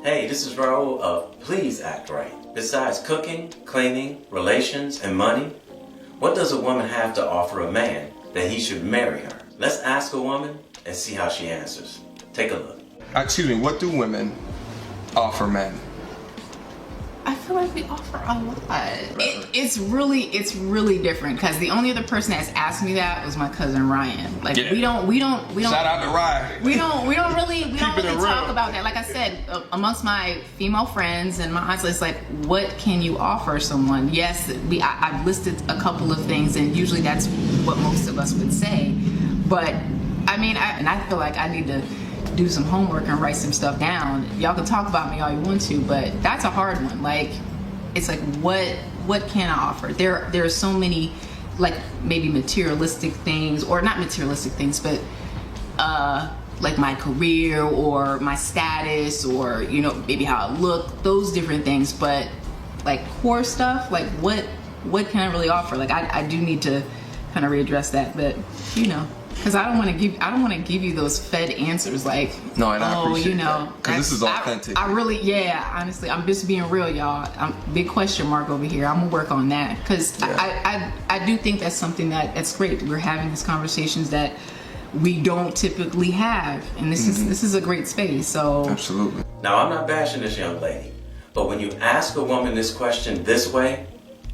Hey, this is Raul of Please Act Right. Besides cooking, cleaning, relations, and money, what does a woman have to offer a man that he should marry her? Let's ask a woman and see how she answers. Take a look. Excuse me, what do women offer men? I feel like we offer a lot. It's really different because the only other person that's asked me that was my cousin Ryan. Like Yeah. we don't. Shout out to Ryan. We don't really it talk real. about that. Like I said, amongst my female friends and my aunts, it's like, what can you offer someone? Yes, I've listed a couple of things, and usually that's what most of us would say. But I mean, I feel like I need to do some homework and write some stuff down. Y'all can talk about me all you want to, but that's a hard one. Like, it's like, what can I offer? There are so many, like, maybe materialistic things, or not materialistic things, but like my career or my status, or, you know, maybe how I look, those different things. But like core stuff, like what can I really offer? Like I do need to kind of readdress that, but you know, because I don't want to give you those fed answers like, No, and I appreciate you know, because this is authentic. I really, honestly, I'm just being real, y'all. Big question mark over here. I'm gonna work on that because I do think that's something that's great. We're having these conversations that we don't typically have, and this is a great space. So Absolutely. Now, I'm not bashing this young lady, but when you ask a woman this question this way,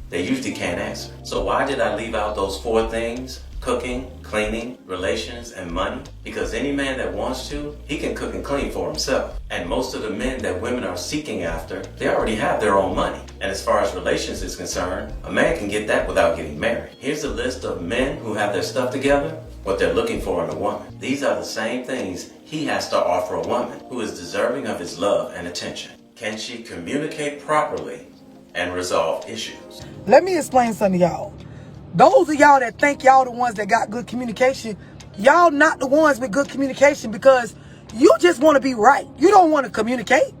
they usually can't answer. So why did I leave out those 4 things? Cooking, cleaning, relations, and money? Because any man that wants to, he can cook and clean for himself. And most of the men that women are seeking after, they already have their own money. And as far as relations is concerned, a man can get that without getting married. Here's a list of men who have their stuff together, what they're looking for in a woman. These are the same things he has to offer a woman who is deserving of his love and attention. Can she communicate properly and resolve issues? Let me explain something to y'all. Those of y'all that think y'all the ones that got good communication, y'all not the ones with good communication because you just want to be right. You don't want to communicate.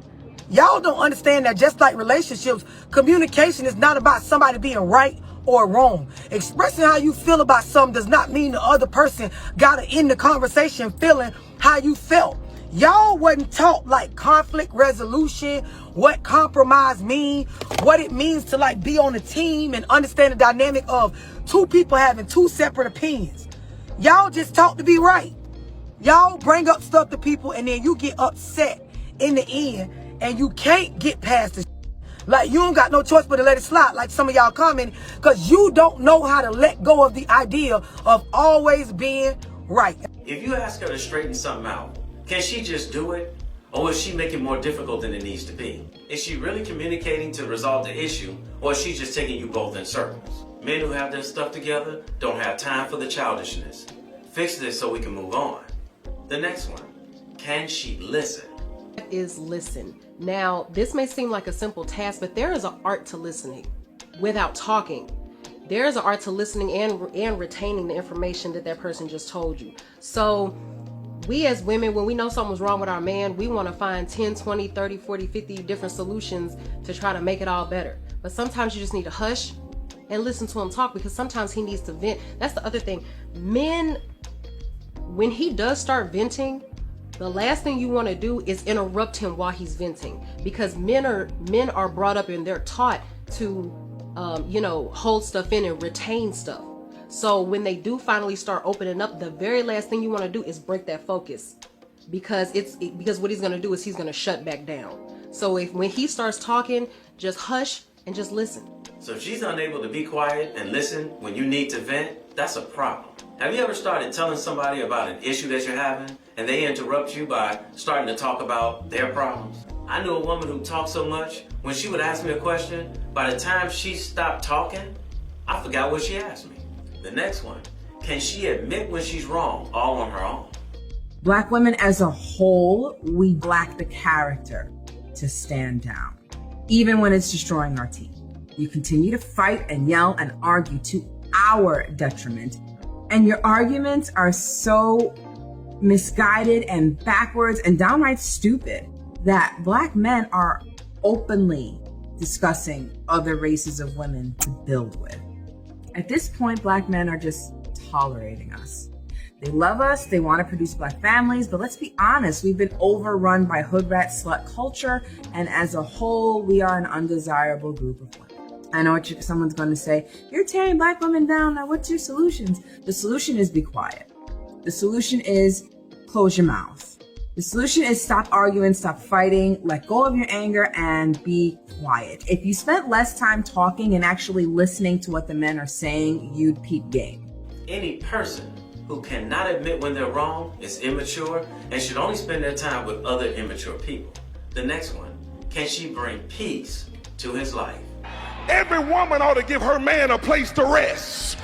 Y'all don't understand that just like relationships, communication is not about somebody being right or wrong. Expressing how you feel about something does not mean the other person got to end the conversation feeling how you felt. Y'all wasn't taught like conflict resolution, what compromise mean, what it means to like be on a team and understand the dynamic of 2 people having 2 separate opinions. Y'all just taught to be right. Y'all bring up stuff to people and then you get upset in the end and you can't get past the like you don't got no choice but to let it slide, like some of y'all commenting, because you don't know how to let go of the idea of always being right. If you ask her to straighten something out, can she just do it? Or is she making it more difficult than it needs to be? Is she really communicating to resolve the issue, or is she just taking you both in circles? Men who have their stuff together don't have time for the childishness. Fix this so we can move on. The next one, can she listen? Is listen. Now, this may seem like a simple task, but there is an art to listening without talking. There is an art to listening and retaining the information that person just told you. So we as women, when we know something's wrong with our man, we want to find 10, 20, 30, 40, 50 different solutions to try to make it all better. But sometimes you just need to hush and listen to him talk, because sometimes he needs to vent. That's the other thing. Men, when he does start venting, the last thing you want to do is interrupt him while he's venting, because men are brought up and they're taught to hold stuff in and retain stuff. So when they do finally start opening up, the very last thing you want to do is break that focus, because what he's going to do is he's going to shut back down. So when he starts talking, just hush and just listen. So if she's unable to be quiet and listen when you need to vent, that's a problem. Have you ever started telling somebody about an issue that you're having and they interrupt you by starting to talk about their problems? I knew a woman who talked so much, when she would ask me a question, by the time she stopped talking, I forgot what she asked me. The next one, can she admit when she's wrong all on her own? Black women as a whole, we lack the character to stand down, even when it's destroying our team. You continue to fight and yell and argue to our detriment. And your arguments are so misguided and backwards and downright stupid that Black men are openly discussing other races of women to build with. At this point, Black men are just tolerating us. They love us, they want to produce Black families, but let's be honest, we've been overrun by hood rat slut culture, and as a whole, we are an undesirable group of women. I know what someone's going to say, you're tearing Black women down, now what's your solutions? The solution is be quiet. The solution is close your mouth. The solution is stop arguing, stop fighting, let go of your anger, and be quiet. If you spent less time talking and actually listening to what the men are saying, you'd peep game. Any person who cannot admit when they're wrong is immature and should only spend their time with other immature people. The next one, can she bring peace to his life? Every woman ought to give her man a place to rest.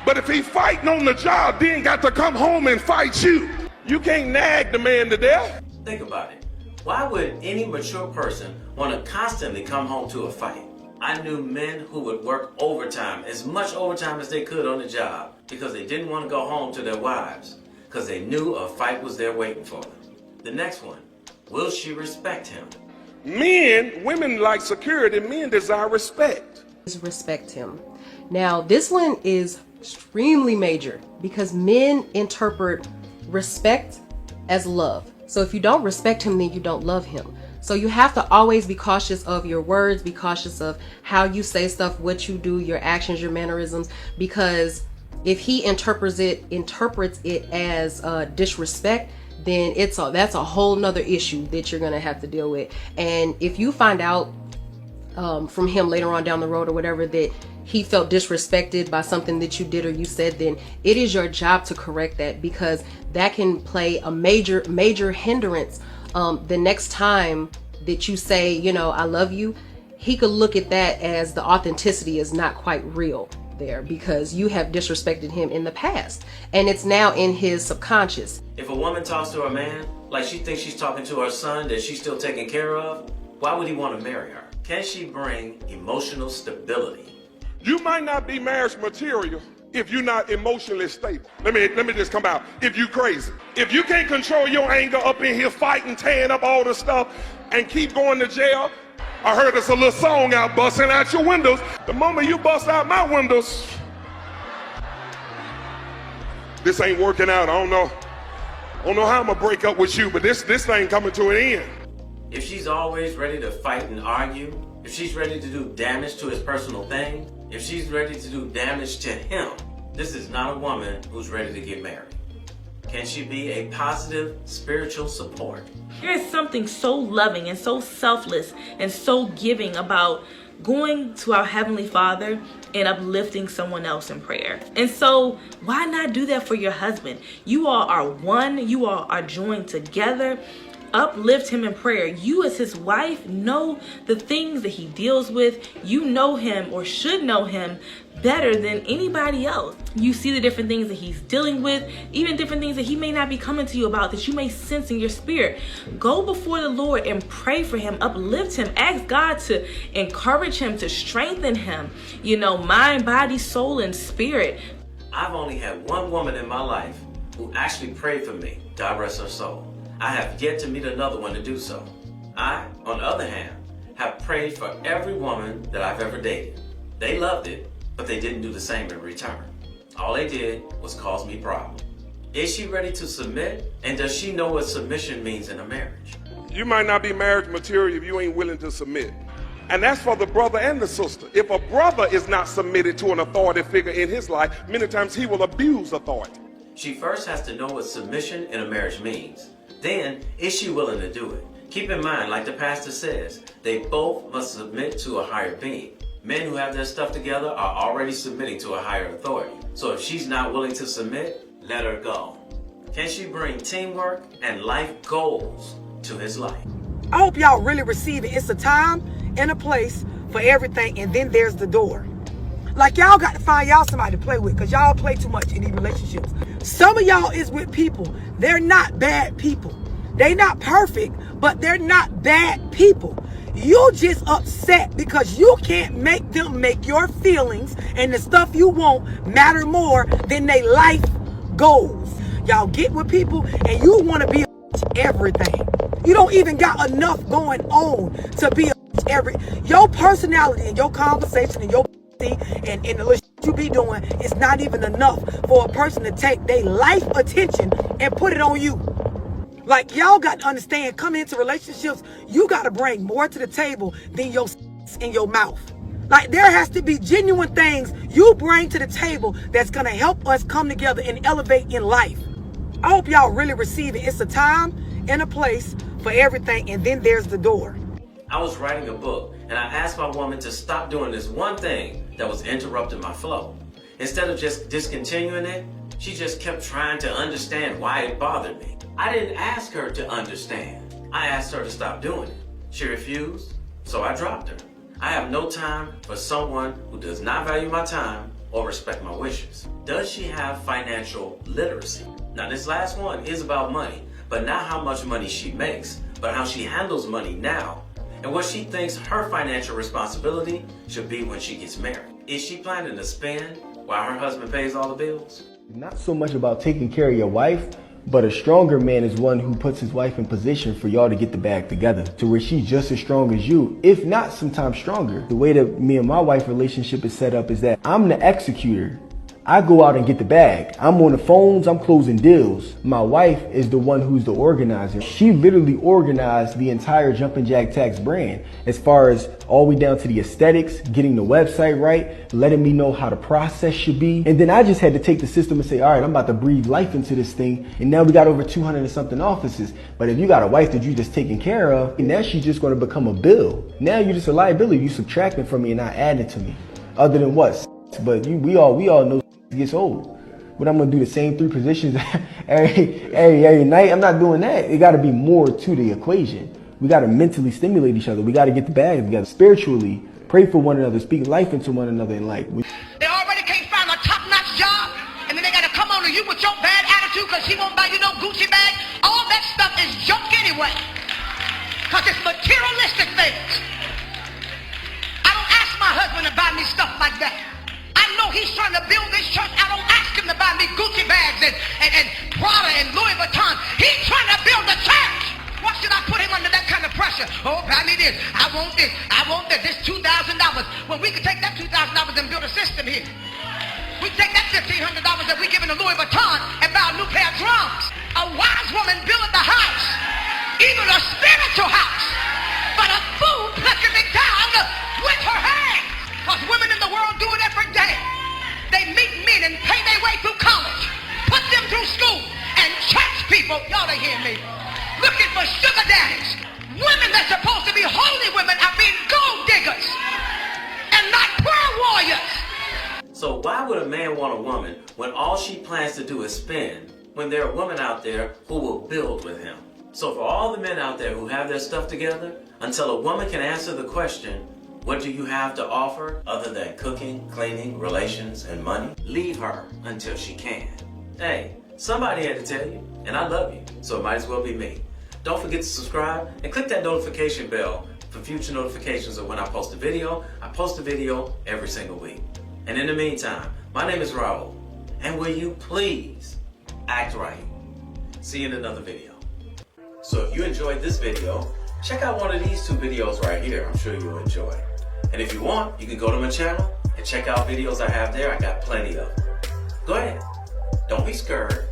But if he fighting on the job, then got to come home and fight you. You can't nag the man to death. Think about it. Why would any mature person want to constantly come home to a fight? I knew men who would work overtime, as much overtime as they could on the job, because they didn't want to go home to their wives, because they knew a fight was there waiting for them. The next one, will she respect him? Women like security, men desire respect. Respect him. Now, this one is extremely major because men interpret respect as love. So if you don't respect him, then you don't love him. So you have to always be cautious of your words, be cautious of how you say stuff, what you do, your actions, your mannerisms, because if he interprets it as disrespect, then that's a whole nother issue that you're gonna have to deal with. And if you find out from him later on down the road or whatever that he felt disrespected by something that you did or you said, then it is your job to correct that, because that can play a major hindrance. The next time that you say, you know, I love you, he could look at that as the authenticity is not quite real there because you have disrespected him in the past and it's now in his subconscious. If a woman talks to her man like she thinks she's talking to her son that she's still taking care of, why would he want to marry her? Can she bring emotional stability? You might not be marriage material if you're not emotionally stable. Let me just come out. If you crazy, if you can't control your anger up in here fighting, tearing up all the stuff and keep going to jail. I heard there's a little song out busting out your windows. The moment you bust out my windows, this ain't working out. I don't know how I'm gonna break up with you, but this thing coming to an end. If she's always ready to fight and argue, if she's ready to do damage to his personal thing, if she's ready to do damage to him, this is not a woman who's ready to get married. Can she be a positive spiritual support? There is something so loving and so selfless and so giving about going to our Heavenly Father and uplifting someone else in prayer. And so why not do that for your husband? You all are one, you all are joined together. Uplift him in prayer. You as his wife know the things that he deals with. You know him or should know him better than anybody else. You see the different things that he's dealing with, even different things that he may not be coming to you about that you may sense in your spirit. Go before the Lord and pray for him, uplift him, ask God to encourage him, to strengthen him, you know, mind, body, soul, and spirit. I've only had one woman in my life who actually prayed for me, God rest her soul. I have yet to meet another one to do so. I, on the other hand, have prayed for every woman that I've ever dated. They loved it, but they didn't do the same in return. All they did was cause me problems. Is she ready to submit? And does she know what submission means in a marriage? You might not be marriage material if you ain't willing to submit. And that's for the brother and the sister. If a brother is not submitted to an authority figure in his life, many times he will abuse authority. She first has to know what submission in a marriage means. Then, is she willing to do it? Keep in mind, like the pastor says, they both must submit to a higher being. Men who have their stuff together are already submitting to a higher authority. So if she's not willing to submit, let her go. Can she bring teamwork and life goals to his life? I hope y'all really receive it. It's a time and a place for everything, and then there's the door. Like, y'all got to find y'all somebody to play with, because y'all play too much in these relationships. Some of y'all is with people. They're not bad people. They not perfect, but they're not bad people. You just upset because you can't make them make your feelings and the stuff you want matter more than their life goals. Y'all get with people and you want to be everything. You don't even got enough going on to be your personality and your conversation and your and the little shit you be doing is not even enough for a person to take their life attention and put it on you. Like, y'all got to understand, coming into relationships, you got to bring more to the table than your in your mouth. Like, there has to be genuine things you bring to the table that's going to help us come together and elevate in life. I hope y'all really receive it. It's a time and a place for everything, and then there's the door. I was writing a book, and I asked my woman to stop doing this one thing that was interrupting my flow. Instead of just discontinuing it, she just kept trying to understand why it bothered me. I didn't ask her to understand. I asked her to stop doing it. She refused, so I dropped her. I have no time for someone who does not value my time or respect my wishes. Does she have financial literacy? Now, this last one is about money, but not how much money she makes, but how she handles money now, and what she thinks her financial responsibility should be when she gets married. Is she planning to spend while her husband pays all the bills? Not so much about taking care of your wife, but a stronger man is one who puts his wife in position for y'all to get the bag together to where she's just as strong as you, if not sometimes stronger. The way that me and my wife relationship is set up is that I'm the executor. I go out and get the bag. I'm on the phones, I'm closing deals. My wife is the one who's the organizer. She literally organized the entire Jumpin' Jack Tax brand, as far as all the way down to the aesthetics, getting the website right, letting me know how the process should be. And then I just had to take the system and say, all right, I'm about to breathe life into this thing. And now we got over 200 and something offices. But if you got a wife that you just taking care of, now she's just going to become a bill. Now you're just a liability. You subtracting from me and not adding to me. Other than what? But we all know gets old. But I'm gonna do the same 3 positions every night. I'm not doing that. It gotta be more to the equation. We gotta mentally stimulate each other. We gotta get the bag together. Spiritually, pray for one another, speak life into one another in life. They already can't find a top-notch job, and then they gotta come on to you with your bad attitude because she won't buy you no Gucci bag. All that stuff is junk anyway, because it's materialistic things. I don't ask my husband to buy me stuff like that. I know he's trying to build this church. I don't ask him to buy me Gucci bags and Prada and Louis Vuitton. He's trying to build the church. Why should I put him under that kind of pressure? Oh, buy me this. I want this. I want that. This $2,000. Well, we could take that $2,000 and build a system here. We take that $1,500 that we giving to Louis Vuitton and buy a new pair of drums. A wise woman buildeth the house, even a spiritual house, but a fool plucketh it down with her hands. Because women in the world do it every day. They meet men and pay their way through college, put them through school, and church people, y'all ain't hear me, looking for sugar daddies. Women that's supposed to be holy women are being gold diggers and not prayer warriors. So why would a man want a woman when all she plans to do is spend, when there are women out there who will build with him? So for all the men out there who have their stuff together, until a woman can answer the question, what do you have to offer other than cooking, cleaning, relations, and money? Leave her until she can. Hey, somebody had to tell you, and I love you, so it might as well be me. Don't forget to subscribe and click that notification bell for future notifications of when I post a video. I post a video every single week. And in the meantime, my name is Raul, and will you please act right? See you in another video. So if you enjoyed this video, check out one of these 2 videos right here. I'm sure you'll enjoy. And if you want, you can go to my channel and check out videos I have there. I got plenty of them. Go ahead. Don't be scared.